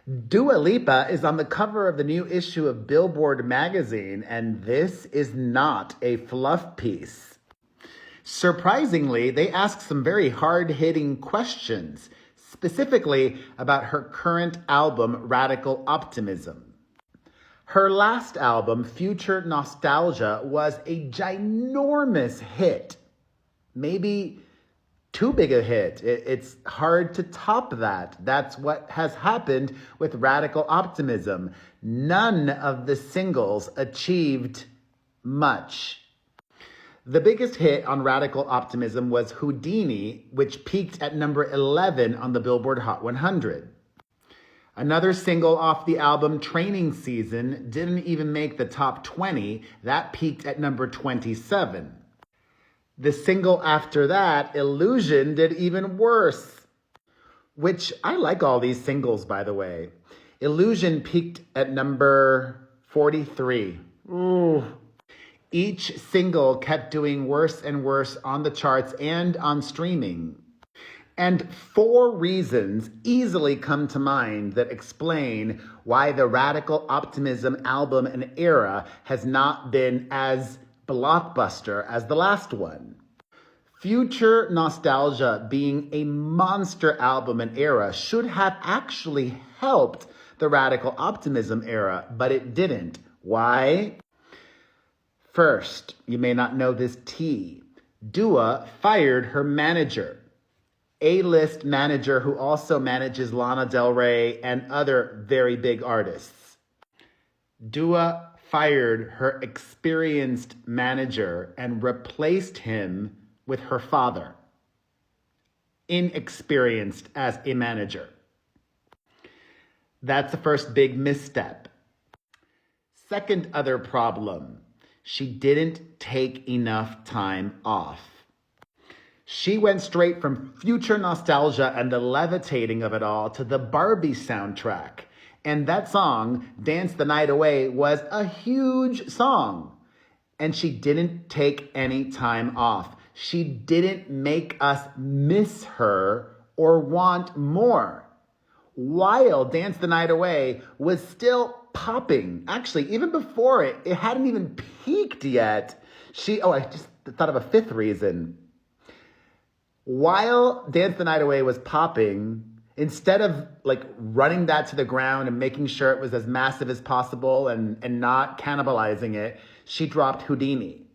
Dua Lipa is on the cover of the new issue of Billboard magazine, and this is not a fluff piece. Surprisingly, they ask some very hard-hitting questions, specifically about her current album, Radical Optimism. Her last album, Future Nostalgia, was a ginormous hit. Maybe too big a hit. It's hard to top that. That's what has happened with Radical Optimism. None of the singles achieved much. The biggest hit on Radical Optimism was Houdini, which peaked at number 11 on the Billboard Hot 100. Another single off the album, Training Season, didn't even make the top 20. That peaked at number 27. The single after that, Illusion, did even worse. Which, I like all these singles, by the way. Illusion peaked at number 43. Ooh. Each single kept doing worse and worse on the charts and on streaming. And 4 reasons easily come to mind that explain why the Radical Optimism album and era has not been as blockbuster as the last one. Future Nostalgia, being a monster album and era, should have actually helped the Radical Optimism era, but it didn't. Why? First, you may not know this tea. Dua fired her manager, A-list manager who also manages Lana Del Rey and other very big artists. Dua fired her experienced manager and replaced him with her father, inexperienced as a manager. That's the first big misstep. Second other problem, she didn't take enough time off. She went straight from Future Nostalgia and the levitating of it all to the Barbie soundtrack. And that song, Dance the Night Away, was a huge song. And she didn't take any time off. She didn't make us miss her or want more. While Dance the Night Away was still popping. Actually, even before it hadn't even peaked yet. I just thought of a 5th reason. While Dance the Night Away was popping, instead of running that to the ground and making sure it was as massive as possible and not cannibalizing it, she dropped Houdini.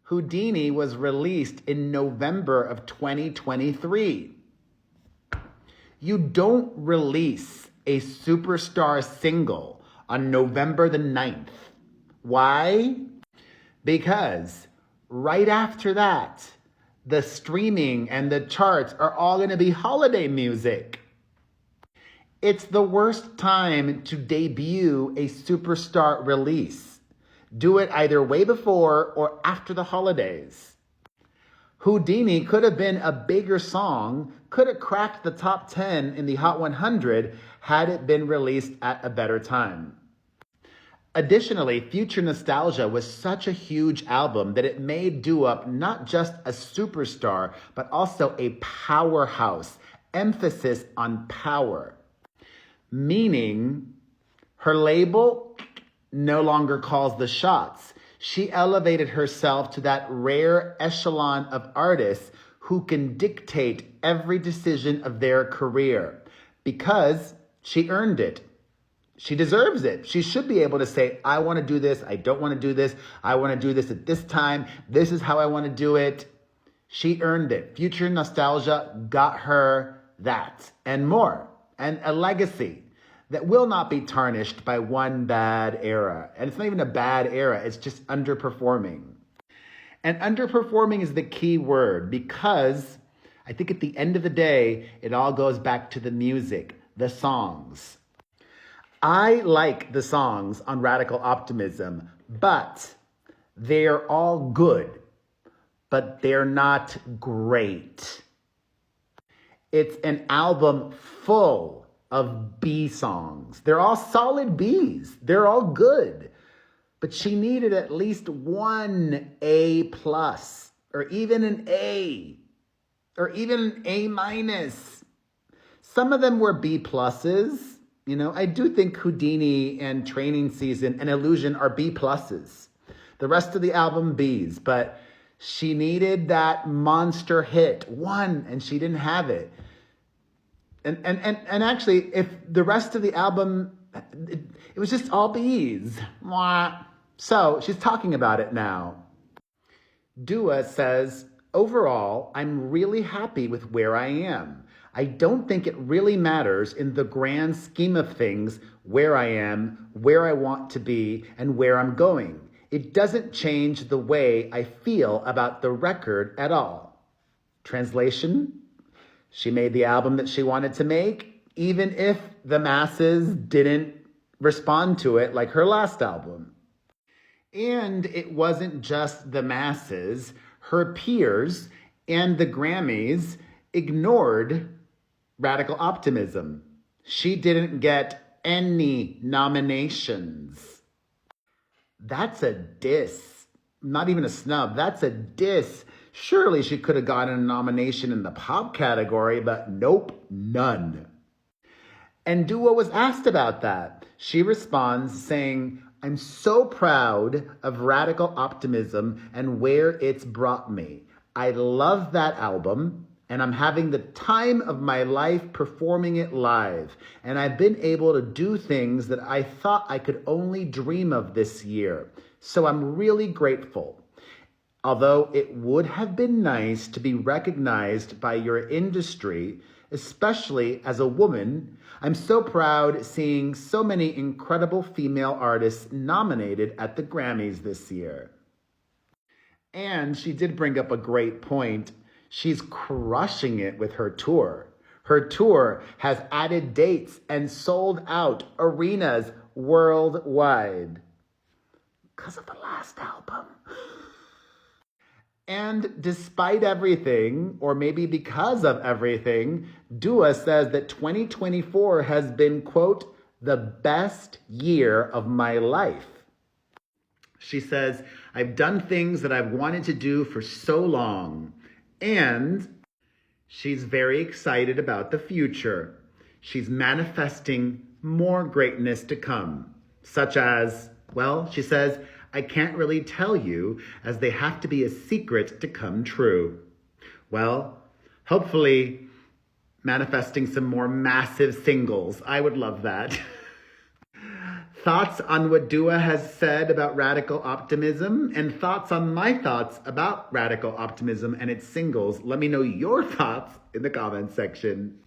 Houdini was released in November of 2023. You don't release a superstar single on November the 9th. Why? Because right after that, the streaming and the charts are all going to be holiday music. It's the worst time to debut a superstar release. Do it either way before or after the holidays. Houdini could have been a bigger song, could have cracked the top 10 in the Hot 100 had it been released at a better time. Additionally, Future Nostalgia was such a huge album that it made Dua not just a superstar, but also a powerhouse, emphasis on power. Meaning, her label no longer calls the shots. She elevated herself to that rare echelon of artists who can dictate every decision of their career because she earned it. She deserves it. She should be able to say, I want to do this. I don't want to do this. I want to do this at this time. This is how I want to do it. She earned it. Future Nostalgia got her that and more, and a legacy that will not be tarnished by one bad era. And it's not even a bad era. It's just underperforming. And underperforming is the key word because I think at the end of the day, it all goes back to the music, the songs. I like the songs on Radical Optimism, but they're all good, but they're not great. It's an album full of B songs. They're all solid Bs. They're all good. But she needed at least one A+, or even an A, or even an A-. Some of them were B+, I do think Houdini and Training Season and Illusion are B pluses. The rest of the album B's, but she needed that monster hit, one, and she didn't have it. And actually, if the rest of the album, it was just all B's. Mwah. So she's talking about it now. Dua says, overall, I'm really happy with where I am. I don't think it really matters in the grand scheme of things where I am, where I want to be, and where I'm going. It doesn't change the way I feel about the record at all. Translation? She made the album that she wanted to make, even if the masses didn't respond to it like her last album. And it wasn't just the masses. Her peers and the Grammys ignored Radical Optimism. She didn't get any nominations. That's a diss. Not even a snub. That's a diss. Surely she could have gotten a nomination in the pop category, but nope, none. And Dua was asked about that. She responds saying, I'm so proud of Radical Optimism and where it's brought me. I love that album, and I'm having the time of my life performing it live. And I've been able to do things that I thought I could only dream of this year. So I'm really grateful. Although it would have been nice to be recognized by your industry, especially as a woman, I'm so proud seeing so many incredible female artists nominated at the Grammys this year. And she did bring up a great point. She's crushing it with her tour. Her tour has added dates and sold out arenas worldwide. Because of the last album. And despite everything, or maybe because of everything, Dua says that 2024 has been, quote, the best year of my life. She says, I've done things that I've wanted to do for so long. And she's very excited about the future. She's manifesting more greatness to come, such as, well, she says, I can't really tell you as they have to be a secret to come true. Well, hopefully manifesting some more massive singles. I would love that. Thoughts on what Dua has said about Radical Optimism and thoughts on my thoughts about Radical Optimism and its singles. Let me know your thoughts in the comments section.